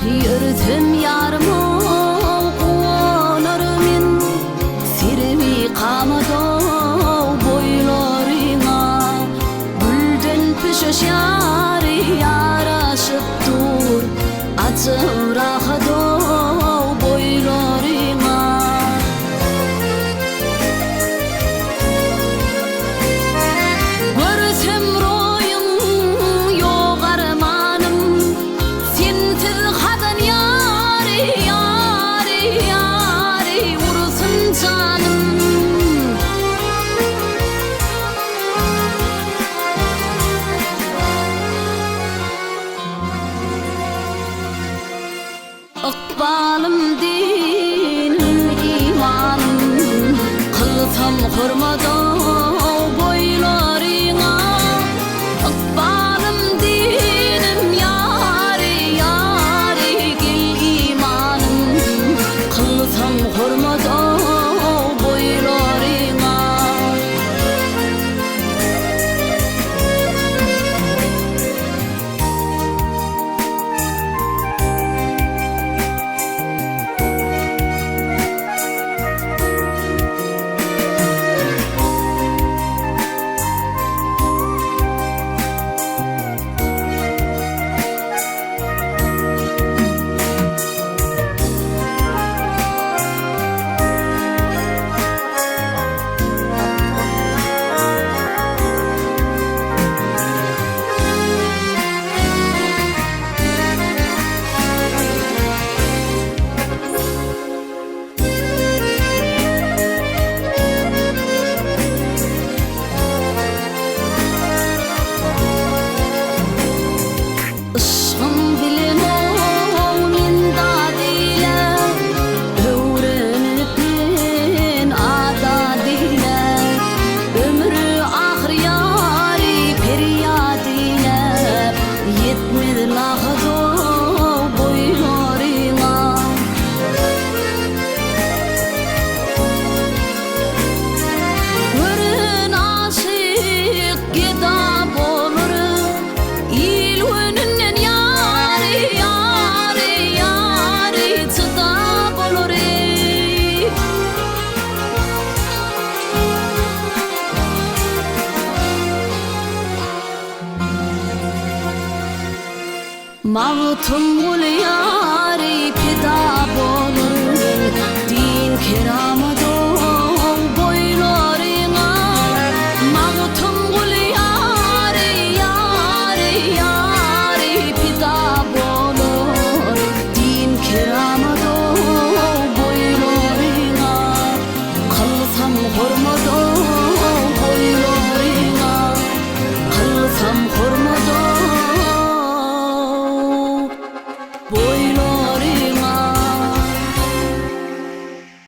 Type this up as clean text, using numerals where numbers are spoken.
Yürütüm yarımı onarımın sirmi kamadı boylarına gülden pişiş yari yaraşıp dur açım rahadı boylarına görsem royun yok armanım sensiz hadan yari yari yari vursun canım İkbalım dinim imanım kılsam hurmadan boylarına İkbalım dinim yari yari gel imanım kılsam hurmadan boylarına Işığım bilen o men dadile öğrenipin adadile ömrü ahir yari feryadile yetmedi lahado boylarına Görün aşık geda bolur il önünden yari yari yari çıda bolur Mağtum ol ya